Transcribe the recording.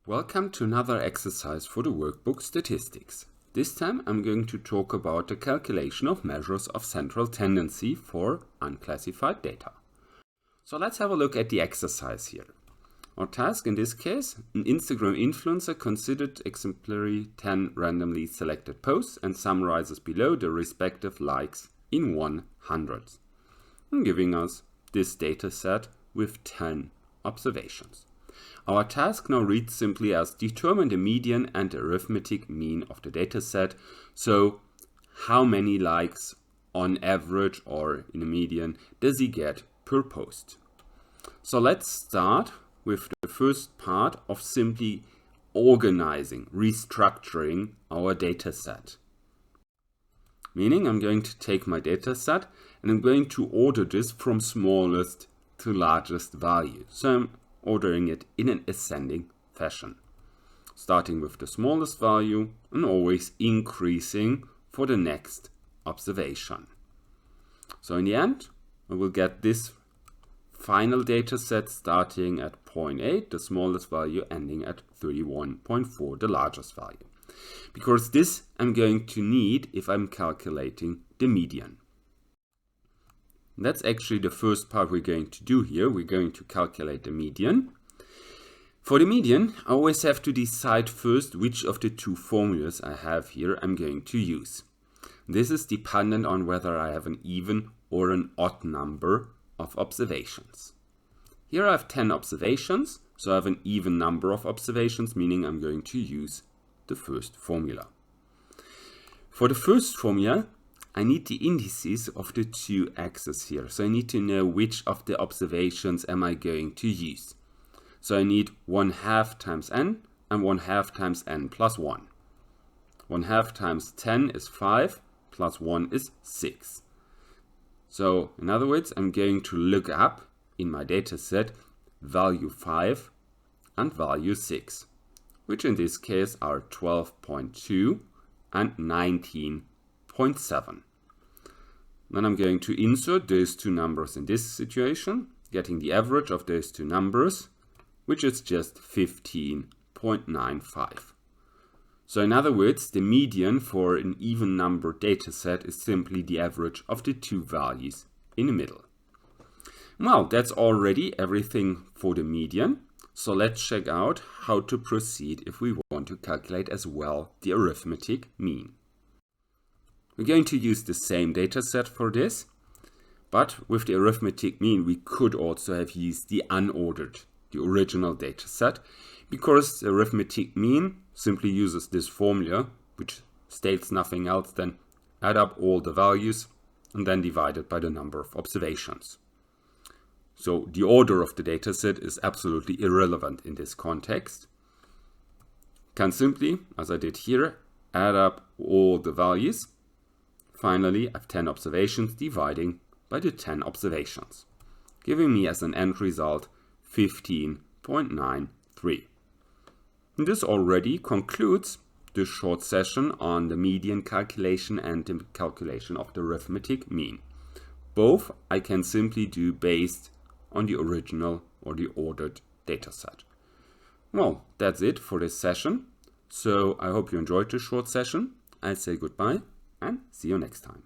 Welcome to another exercise for the workbook Statistics. This time I'm going to talk about the calculation of measures of central tendency for unclassified data. So let's have a look at the exercise here. Our task in this case, an Instagram influencer considered exemplary 10 randomly selected posts and summarizes below the respective likes in 100, and giving us this data set with 10 observations. Our task now reads simply as determine the median and the arithmetic mean of the dataset. So how many likes on average or in a median does he get per post? So let's start with the first part of simply organizing, restructuring our dataset. Meaning I'm going to take my dataset and I'm going to order this from smallest to largest value. So I'm ordering it in an ascending fashion, starting with the smallest value and always increasing for the next observation. So in the end, I will get this final data set starting at 0.8, the smallest value, ending at 31.4, the largest value. Because this I'm going to need if I'm calculating the median. That's actually the first part we're going to do here. We're going to calculate the median. For the median, I always have to decide first which of the two formulas I have here I'm going to use. This is dependent on whether I have an even or an odd number of observations. Here I have 10 observations, so I have an even number of observations, meaning I'm going to use the first formula. For the first formula, I need the indices of the two axes here. So I need to know which of the observations am I going to use. So I need 1/2 times n and 1/2 times n plus 1. 1/2 times 10 is 5 plus 1 is 6. So in other words, I'm going to look up in my data set value 5 and value 6, which in this case are 12.2 and 19.7. Then I'm going to insert those two numbers in this situation, getting the average of those two numbers, which is just 15.95. So in other words, the median for an even number data set is simply the average of the two values in the middle. Well, that's already everything for the median. So let's check out how to proceed if we want to calculate as well the arithmetic mean. We're going to use the same data set for this, but with the arithmetic mean we could also have used the unordered, the original data set, because the arithmetic mean simply uses this formula, which states nothing else than add up all the values and then divide it by the number of observations. So the order of the data set is absolutely irrelevant in this context. Can simply, as I did here, add up all the values. Finally, I have 10 observations dividing by the 10 observations, giving me as an end result 15.93. And this already concludes the short session on the median calculation and the calculation of the arithmetic mean. Both I can simply do based on the original or the ordered dataset. Well, that's it for this session. So I hope you enjoyed this short session. I'll say goodbye and see you next time.